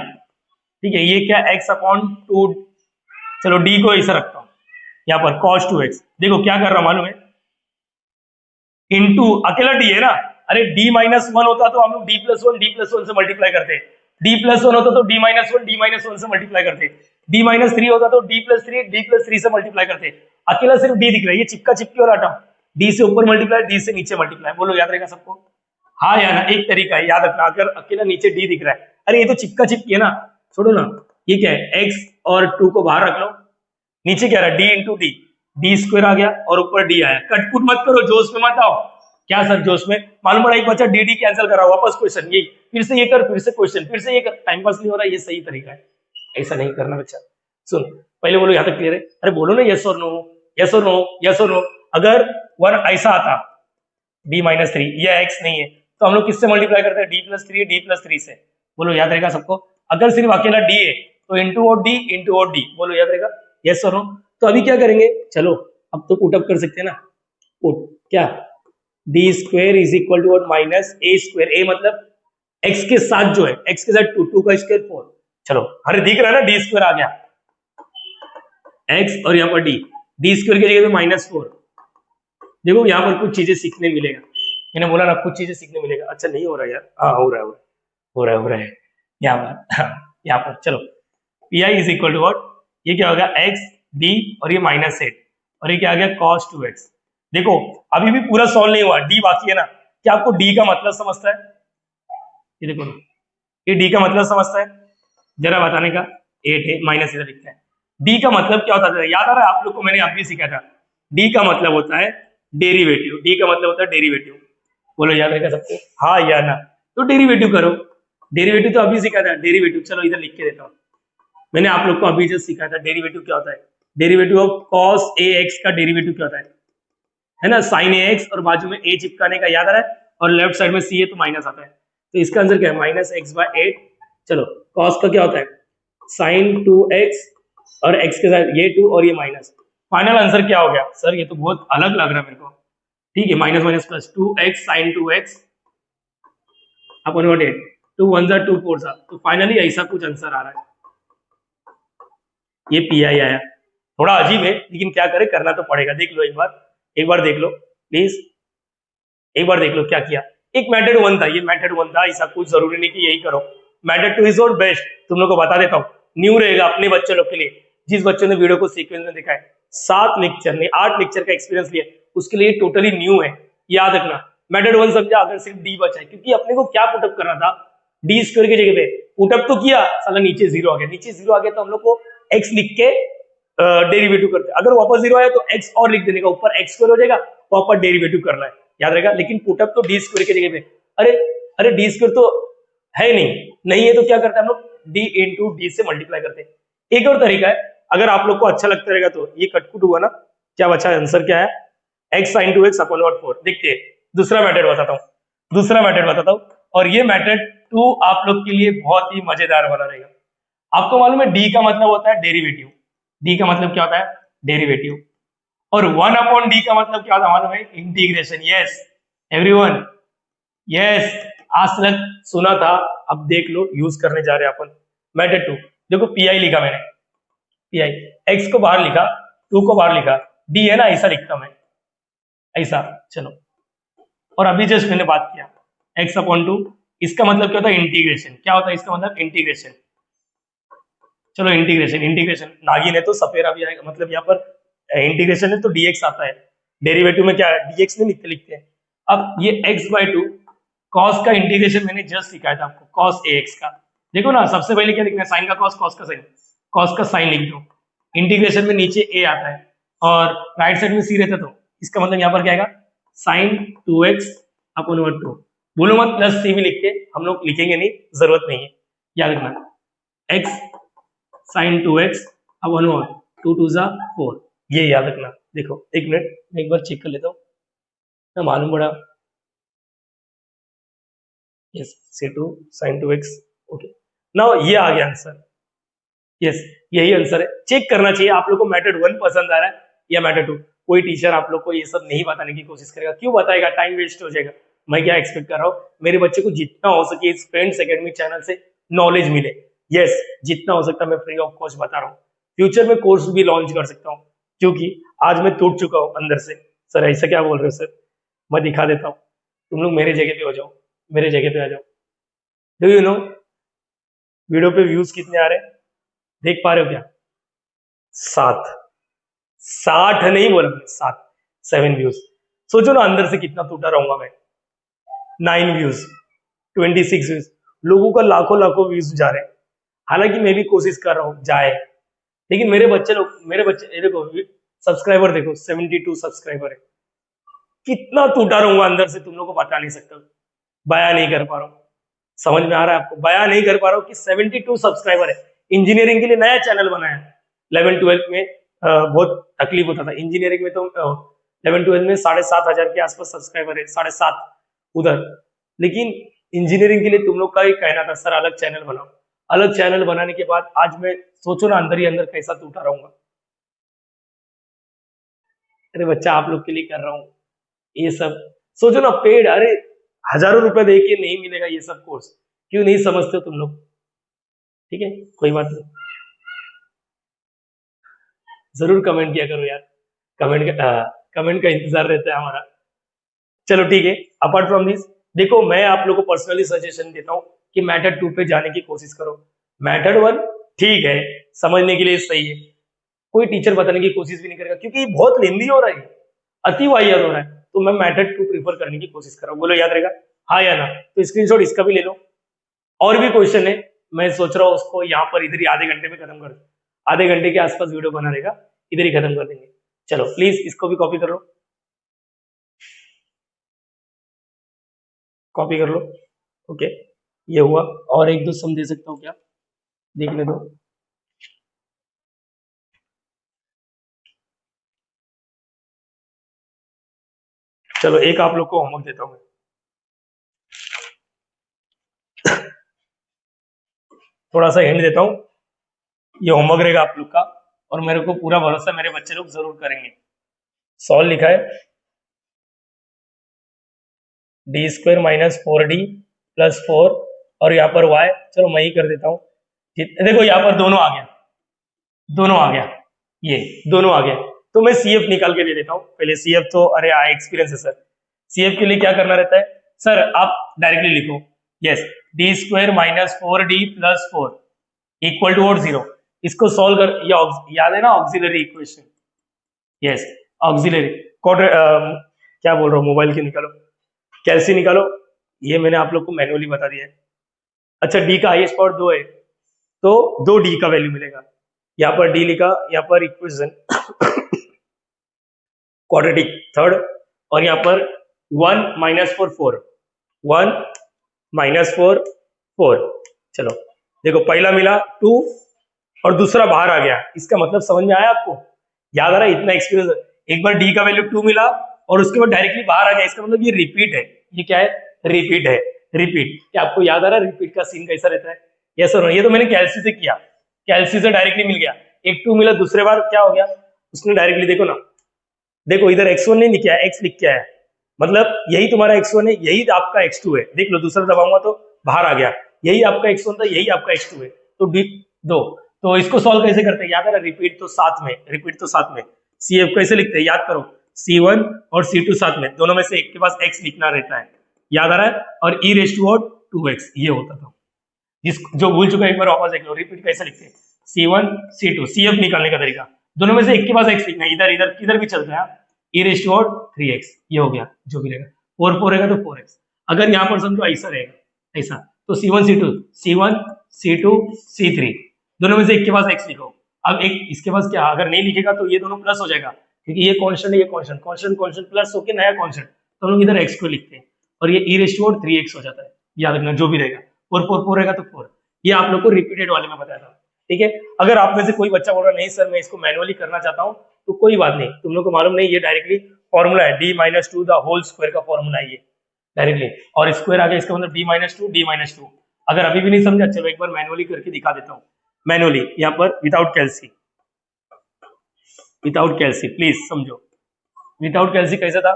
ठीक है, ये क्या एक्स अपॉन टू, चलो डी को ऐसा रखता हूँ यहाँ पर cos 2x, देखो क्या कर रहा हूं मालूम है, इंटू अकेला डी है ना, अरे डी माइनस वन होता तो हम लोग डी प्लस वन से मल्टीप्लाई करते, डी प्लस वन होता तो डी माइनस वन से मल्टीप्लाई करते, डी माइनस थ्री होता तो डी प्लस थ्री से मल्टीप्लाई करते। अकेला सिर्फ डी दिख रहा है, ये चिपका चिपकी और हटाओ, डी से ऊपर मल्टीप्लाई, डी से नीचे मल्टीप्लाई, बोलो याद रहेगा सबको? हाँ या ना, एक तरीका है याद रखना, अगर अकेला नीचे डी दिख रहा है, अरे ये तो चिपका चिपकी है ना, छोड़ो ना, ये क्या है, एक्स और टू को बाहर रख लो, नीचे क्या रहा, D into D, D square आ गया और ऊपर डी आया, कटपुट मत करो, जोश में मत आओ। क्या सर जोश में, मालूम पड़ा एक बच्चा डी डी कैंसिल कर रहा, वापस क्वेश्चन, ये फिर से ये कर, फिर से क्वेश्चन, फिर से ये कर, टाइम पास नहीं हो रहा, ये सही तरीका है, ऐसा नहीं करना बच्चा। सुन पहले बोलो यहाँ तक क्लियर है, अरे बोलो ना यस और नो, यस और नो, यस और नो। अगर वन ऐसा आता डी माइनस थ्री, ये एक्स नहीं है, तो हम लोग किससे मल्टीप्लाई करते हैं, डी प्लस थ्री से, बोलो याद रहेगा सबको? अगर सिर्फ अकेला डी है तो इंटू और डी, बोलो याद रहेगा? यस और नो। तो अभी क्या करेंगे, चलो अब तो पुट अप कर सकते हैं ना, पुट क्या, D square is equal to what, minus A square, A मतलब एक्स के साथ जो है, एक्स के साथ टू, टू का स्क्वायर 4, चलो अरे दिख रहा है ना, डी स्क्वायर आ गया, एक्स और यहाँ पर डी स्क्वायर की जगह पे -4, देखो यहाँ पर कुछ चीजें सीखने मिलेगा, मैंने बोला ना कुछ चीजें सीखने मिलेगा। अच्छा नहीं हो रहा यार, हाँ हो रहा है यहाँ पर चलो, P I is equal to what, ये क्या होगा, एक्स डी और ये -8 और ये क्या आ गया cos 2x। देखो अभी भी पूरा सॉल्व नहीं हुआ, डी बाकी है ना, क्या आपको डी का मतलब समझता है, ये देखो ना, ये डी का मतलब समझता है, जरा बताने का, 8 है माइनस इधर लिखते हैं, डी का मतलब क्या होता है, याद आ रहा है आप लोग को, मैंने अभी सिखाया था, डी का मतलब होता है डेरिवेटिव, डी का मतलब होता है डेरिवेटिव, बोलो याद रहेगा सबको? हाँ या ना, तो डेरिवेटिव करो, डेरिवेटिव तो अभी सिखाया था, डेरिवेटिव चलो इधर लिख के देता हूँ, मैंने आप लोग को अभी जस्ट सिखाया था, डेरिवेटिव क्या होता है, डेरिवेटिव ऑफ cos ax का डेरिवेटिव क्या होता है ना, sin ax और बाजू में a चिपकाने का, याद आ रहा है, और लेफ्ट साइड में c है तो माइनस आता है, तो इसका आंसर क्या है, -x/8। चलो cos का क्या होता है, sin 2x और x के साथ ये 2 और ये माइनस, फाइनल आंसर क्या हो गया सर, ये तो बहुत अलग लग रहा है मेरे को, ठीक है, minus minus plus 2x sin 2x upon 8, 2 1 जा 2 4 जा, तो फाइनली ऐसा कुछ आंसर आ रहा है, ये पी आई आया, थोड़ा अजीब है लेकिन क्या करें, करना तो पड़ेगा। देख लो एक बार देख लो प्लीज, एक बार देख लो क्या किया, एक मेथड वन था, ये मेथड वन था, ऐसा कुछ जरूरी नहीं कि यही करो, मेथड टू इज और बेस्ट, तुम लोग को बता देता हूँ, न्यू रहेगा अपने बच्चे लोग के लिए, जिस बच्चों ने वीडियो को सीक्वेंस में देखा है, 7 लेक्चर नहीं 8 लेक्चर का एक्सपीरियंस लिया, उसके लिए टोटली न्यू है, याद रखना। मेथड वन समझा अगर सिर्फ डी बचा है, क्योंकि अपने को क्या पुटअप करना था, डी स्क्वायर की जगह पे पुटअप तो किया, साला नीचे जीरो आ गया, नीचे जीरो आ गया तो हम लोग को एक्स लिख के डेरिवेटिव करते, अगर वापस जीरो आया तो एक्स और लिख देने का, ऊपर एक्स स्क्वायर हो जाएगा, वापस डेरिवेटिव करना है, याद रहेगा। लेकिन पुटअप तो डी स्क्वायर की जगह पे, अरे डी स्क्वायर तो है नहीं है तो क्या करते हैं हम लोग, डी इंटू डी से मल्टीप्लाई करते हैं। एक और तरीका है, अगर आप लोग को अच्छा लगता रहेगा तो, ये कटकुट हुआ ना, क्या बचा आंसर क्या है, x sin 2x अपॉन 4। देखते हैं दूसरा मेथड बताता हूँ, और ये मेथड 2 आप लोग के लिए बहुत ही मजेदार वाला रहेगा। आपको मालूम है डी का मतलब होता है डेरिवेटिव, डी का मतलब क्या होता है, डेरिवेटिव, और 1 अपॉन डी का मतलब क्या होता है मालूम है, इंटीग्रेशन। यस एवरीवन, यस आज तक सुना था, अब देख लो, यूज करने जा रहे हैं अपन। मेथड 2, देखो पी आई लिखा मैंने, पी आई एक्स को बाहर लिखा, 2 को बाहर लिखा, डी है ना, ऐसा लिखता मैं, ऐसा, चलो, और अभी जस्ट मैंने बात किया x अपॉन 2, इसका मतलब क्या होता है, इंटीग्रेशन। क्या होता है इसका मतलब, इंटीग्रेशन। चलो इंटीग्रेशन नागिन है तो सफेरा भी आएगा, मतलब यहाँ पर इंटीग्रेशन है तो dx आता है, डेरिवेटिव में क्या है dx नहीं लिखते हैं। अब ये x/2 cos का इंटीग्रेशन मैंने जस्ट सिखाया था आपको, cos ax का, देखो ना, सबसे पहले क्या लिखना है, साइन का cos, cos का साइन लिख दो, इंटीग्रेशन में नीचे a आता है और राइट साइड में c रहता, तो इसका मतलब यहाँ पर क्या आएगा, sin 2x अपॉन 2, बोलो मत प्लस c भी लिख के, हम लोग लिखेंगे नहीं, जरूरत नहीं है, याद रखना, x sin 2x अब 1 और 2 2 जा 4, ये याद रखना। देखो एक मिनट मैं एक बार चेक कर लेता हूँ, मैं मालूम पड़ा। Yes, C2 sin 2x, okay now ये आ गया आंसर। यस, यही आंसर है। चेक करना चाहिए आप लोग को मेथड 1 पसंद आ रहा है या मेथड 2। कोई टीचर आप लोग को ये सब नहीं बताने की कोशिश करेगा, क्यों बताएगा, टाइम वेस्ट हो जाएगा। मैं क्या एक्सपेक्ट कर रहा हूँ, मेरे बच्चे को जितना हो सके इस फ्रेंड्स एकेडमी चैनल से नॉलेज मिले। यस, जितना हो सकता है मैं फ्री ऑफ कॉस्ट बता रहा हूँ। फ्यूचर में कोर्स भी लॉन्च कर सकता हूँ, क्योंकि आज मैं टूट चुका हूँ अंदर से। सर ऐसा क्या बोल रहे हो सर, मैं दिखा देता हूँ, तुम लोग मेरे जगह पे हो जाओ, मेरे जगह पे आ जाओ। डू यू नो वीडियो पे व्यूज कितने आ रहे हैं, देख पा रहे हो क्या? 7, 60 नहीं बोला मैंने, 7, 7 व्यूज। सोचो ना अंदर से कितना टूटा रहूंगा मैं। 9 व्यूज, 26 व्यूज, लोगों का लाखों लाखों व्यूज जा रहे हैं। हालांकि मैं भी कोशिश कर रहा हूँ जाए, लेकिन मेरे बच्चे ये देखो, सब्सक्राइबर देखो 72 सब्सक्राइबर है। कितना टूटा रहूंगा अंदर से, तुम लोग को बता नहीं सकता, बयां नहीं कर पा रहा हूँ। समझ में आ रहा है आपको? बयां नहीं कर पा रहा हूँ कि 72 सब्सक्राइबर है। इंजीनियरिंग के लिए नया चैनल बनाया है। 11-12 में बहुत तकलीफ होता था। इंजीनियरिंग में तो 11-12 में 7,500 के आसपास सब्सक्राइबर है, 7.5 उधर। लेकिन इंजीनियरिंग के लिए तुम लोग का ही कहना था सर अलग चैनल बनाओ। अलग चैनल बनाने के बाद आज मैं सोचो ना अंदर ही अंदर कैसा टूटा रहूंगा। अरे बच्चा आप लोग के लिए कर रहा हूँ ये सब। सोचो ना पेड, अरे हजारों रुपए दे के नहीं मिलेगा ये सब कोर्स, क्यों नहीं समझते हो तुम लोग? ठीक है, कोई बात नहीं, जरूर कमेंट किया करो यार, कमेंट का इंतजार रहता है हमारा। चलो ठीक है, अपार्ट फ्रॉम दिस देखो मैं आप लोग को पर्सनली सजेशन देता हूँ कि मेथड 2 पे जाने की कोशिश करो। मेथड 1 ठीक है, समझने के लिए सही है, कोई टीचर बताने की कोशिश भी नहीं करेगा, क्योंकि ये बहुत लेंदी हो रहा है, अति वाहियात हो रहा है। तो मैं मेथड 2 प्रीफर करने की कोशिश कर रहा हूँ। बोलो याद रहेगा हाँ या ना? तो स्क्रीनशॉट इसका भी ले लो। और भी क्वेश्चन है, मैं सोच रहा हूँ उसको यहाँ पर इधर ही आधे घंटे में खत्म कर दूं। आधे घंटे के आसपास वीडियो बना रहेगा, इधर ही खत्म कर देंगे। चलो प्लीज इसको भी कॉपी कर लो, कॉपी कर लो। ओके, ये हुआ। और एक दो सम दे सकता हूँ क्या, देखने दो। चलो एक आप लोग को होमवर्क देता हूँ मैं। थोड़ा सा हिंट देता हूँ, ये होमवर्क रहेगा आप लोग का, और मेरे को पूरा भरोसा है मेरे बच्चे लोग जरूर करेंगे। सॉल्व लिखा है d² - 4d + 4, और यहाँ पर y, चलो मैं ही कर देता हूँ। देखो यहाँ पर दोनों आ गया, दोनों आ गया, ये दोनों आ गया। तो मैं CF निकाल के दे देता हूँ पहले। CF तो अरे एक्सपीरियंस है सर। CF के लिए क्या करना रहता है सर, आप डायरेक्टली लिखो। Yes, d² - 4d + 4 equal to और 0। इसको सॉल्व कर, ये याद है ना ऑक्सिलरी इक्वेशन। यस, ऑक्सिलरी क्या बोल रहा हूँ, मोबाइल की निकालो, कैलसी निकालो। ये मैंने आप लोग को मैनुअली बता दिया है। अच्छा, डी का हाईएस्ट पावर 2 है, तो 2d का वैल्यू मिलेगा। यहाँ पर d लिखा, यहाँ पर इक्वेशन क्वाड्रेटिक थर्ड, और यहाँ पर 1 - 4 4, 1 - 4 4। चलो देखो पहला मिला 2 और दूसरा बाहर आ गया, इसका मतलब समझ में आया आपको? याद आ रहा है? इतना एक्सपीरियंस। एक बार डी का वैल्यू 2 मिला और उसके बाद डायरेक्टली बाहर आ गया, इसका मतलब ये रिपीट है। ये क्या है? रिपीट है। रिपीट, क्या आपको याद आ रहा है रिपीट का सीन कैसा रहता है? यस सर, ये तो मैंने कैलसी से किया, कैलसी से डायरेक्टली मिल गया। एक 2 मिला, दूसरे बार क्या हो गया, उसने डायरेक्टली देखो ना, देखो इधर x1 नहीं लिखा है, x लिख के आया, मतलब यही तुम्हारा x1 है, यही आपका x2 है। देख लो दूसरा दबाऊंगा तो बाहर आ गया, यही आपका x1 था, यही आपका x2 है। तो डी दो, तो इसको सॉल्व कैसे करते हैं? याद है ना, रिपीट तो साथ में, रिपीट तो साथ में। CF कैसे लिखते हैं याद करो, C1 और C2 साथ में, दोनों में से एक के पास x लिखना रहता है, याद आ रहा है? और e⁻²2x ये होता था। जिस जो भूल चुका है एक बार वापस देख लो, रिपीट कैसे लिखते हैं, C1 C2। CF निकालने का तरीका, दोनों में से एक के पास x लिखना है, इधर इधर किधर भी चलता है। e⁻3x ये हो गया, जो भी रहेगा 4 4 रहेगा तो 4x। अगर यहाँ पर समझो ऐसा रहेगा, ऐसा, तो C1 C2 C1 C2 C3, दोनों में से एक के पास x लिखो। अब एक इसके पास क्या, अगर नहीं लिखेगा तो ये दोनों प्लस हो जाएगा, क्योंकि ये कांस्टेंट है, ये कांस्टेंट, कांस्टेंट कांस्टेंट प्लस होके नया कांस्टेंट, तो हम लोग इधर x को लिखते हैं, और ये e⁻3x हो जाता है। याद रखना जो भी रहेगा, 4 4 4 रहेगा तो 4। ये आप लोग को रिपीटेड वाले में बताया था। ठीक है। अगर आप में से कोई बच्चा बोल रहा नहीं सर मैं इसको मैनुअली करना चाहता हूँ, तो कोई बात नहीं, तुम लोग को मालूम नहीं, ये डायरेक्टली फॉर्मूला है, d-2 द होल स्क्वायर का फॉर्मूला है ये डायरेक्टली, और स्क्वायर आ गया इसका मतलब d-2 अगर अभी भी नहीं समझा, चलो एक बार मैनुअली करके दिखा देता हूँ। मैनुअली यहाँ पर विदाउट कैल्सी, प्लीज समझो, विदाउट कैल्सी कैसा था,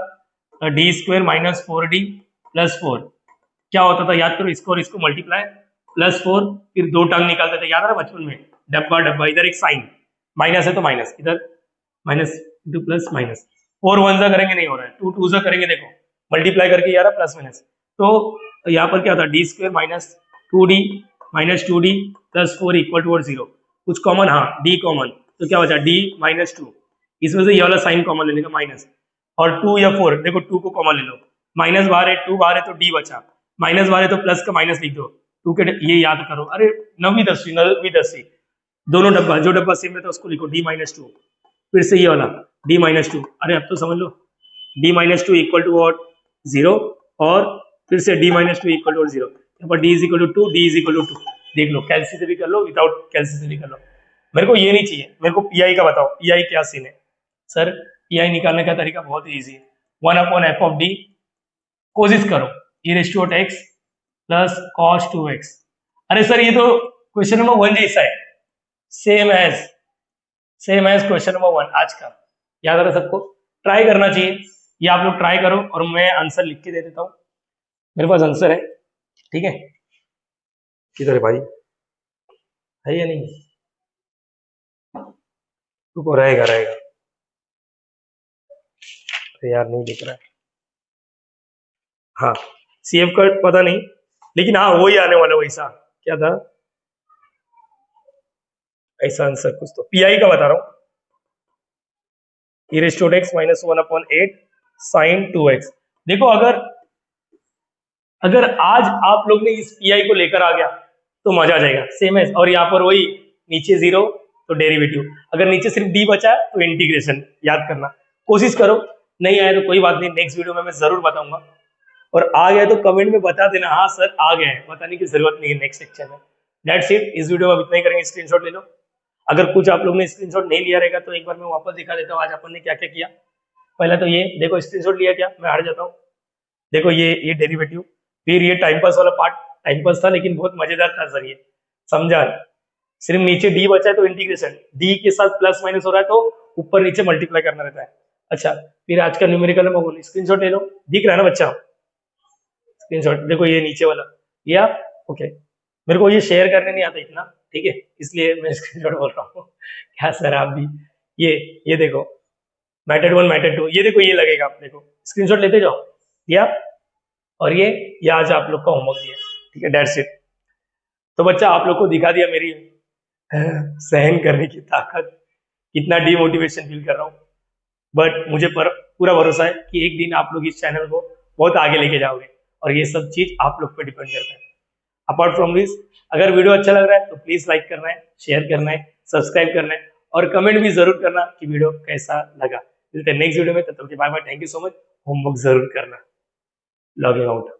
d² - 4d + 4 क्या होता था, याद करो, इसको और इसको मल्टीप्लाई +4, फिर दो टर्म निकालते थे, याद है ना बचपन में, डब्बा डब्बा, इधर एक साइन माइनस है तो माइनस, इधर माइनस टू प्लस माइनस, 4 1 जा करेंगे नहीं हो रहा है, 2 2 जा करेंगे, देखो मल्टीप्लाई करके यार प्लस माइनस, तो यहाँ पर क्या था, d² - 2d - 2d + 4 = 0, कुछ कॉमन, हाँ d कॉमन, तो क्या बचा d-2, इसमें से ये वाला साइन कॉमन लेने का माइनस, और 2 या 4, देखो 2 को कॉमन ले लो, माइनस बाहर है, 2 बाहर है तो d बचा, माइनस बाहर है तो प्लस का माइनस लिख दो, 2 के ये याद करो, अरे 9वीं 10वीं दोनों डब्बा, जो डब्बा सेम रहता है उसको लिखो d-2, फिर से ये वाला d-2, अरे अब तो समझ लो, d-2 = what 0, और फिर से d-2 = 0, यहाँ पर d = 2, d = 2, देख लो, कैल्सी से भी कर लो, विदाउट कैल्सी से भी कर लो, मेरे को ये नहीं चाहिए, मेरे को पीआई का बताओ, पीआई क्या सीन है सर, पीआई निकालने का तरीका बहुत इजी है, 1/f(d), कोशिश करो e⁻x + cos 2x, अरे सर ये तो क्वेश्चन नंबर 1 जैसा है, सेम एज क्वेश्चन नंबर 1 आज का, याद रहा सबको, ट्राई करना चाहिए, ये आप लोग ट्राई करो, और मैं आंसर लिख के दे देता हूँ, मेरे पास आंसर है, ठीक है, किधर है भाई, है या नहीं, रुको, रहेगा, अरे यार नहीं दिख रहा है, हाँ CF का पता नहीं, लेकिन हाँ वही आने वाला, वैसा क्या था, ऐसा आंसर कुछ, तो पीआई का बता रहा हूँ, e⁻x - 1/8 sin 2x, देखो अगर आज आप लोग ने इस पीआई को लेकर आ गया तो मजा आ जाएगा, सेम है, और यहाँ पर वही नीचे 0 तो डेरिवेटिव, अगर नीचे सिर्फ d बचा है तो इंटीग्रेशन, याद करना, कोशिश करो, नहीं आया तो कोई बात नहीं, नेक्स्ट वीडियो में मैं जरूर बताऊंगा, और आ गया तो कमेंट में बता देना, हाँ सर आ गया है, बताने की जरूरत नहीं है नेक्स्ट सेक्शन में, दैट्स इट, इस वीडियो में अब इतना ही करेंगे, स्क्रीनशॉट ले लो, अगर कुछ आप लोग ने स्क्रीनशॉट नहीं लिया रहेगा तो एक बार मैं वापस दिखा देता हूँ आज अपन ने क्या क्या किया, पहले तो ये देखो, स्क्रीनशॉट लिया क्या, मैं हट जाता हूँ, देखो ये डेरिवेटिव, फिर ये टाइम पास वाला पार्ट, टाइम पास था लेकिन बहुत मजेदार था सर, ये समझा, सिर्फ नीचे d बचा है तो इंटीग्रेशन, d के साथ प्लस माइनस हो रहा है तो ऊपर नीचे मल्टीप्लाई करना रहता है, अच्छा फिर आज का न्यूमेरिकल में बोलो, स्क्रीनशॉट ले लो, दिख रहा है ना बच्चा, स्क्रीनशॉट देखो, ये नीचे वाला लिया, ओके, मेरे को ये शेयर करने नहीं आता इतना, ठीक है, इसलिए मैं स्क्रीनशॉट बोल रहा हूँ, क्या सर आप भी, ये देखो, मेथड 1 मेथड 2, ये देखो, ये लगेगा, आप देखो, स्क्रीनशॉट लेते जाओ, या और ये आज आप लोग का होमवर्क दिया, ठीक है, दैट्स इट, तो बच्चा आप लोग को दिखा दिया मेरी सहन करने की ताकत, कितना डिमोटिवेशन फील कर रहा हूँ, बट मुझे पूरा भरोसा है कि एक दिन आप लोग इस चैनल को बहुत आगे लेके जाओगे, और ये सब चीज आप लोग पे डिपेंड करता है, अपार्ट फ्रॉम दिस, अगर वीडियो अच्छा लग रहा है तो प्लीज लाइक करना है, शेयर करना है, सब्सक्राइब करना है, और कमेंट भी जरूर करना कि वीडियो कैसा लगा, मिलते हैं नेक्स्ट वीडियो में, तब तक के bye bye, thank you so much, homework जरूर करना, लॉगिंग आउट।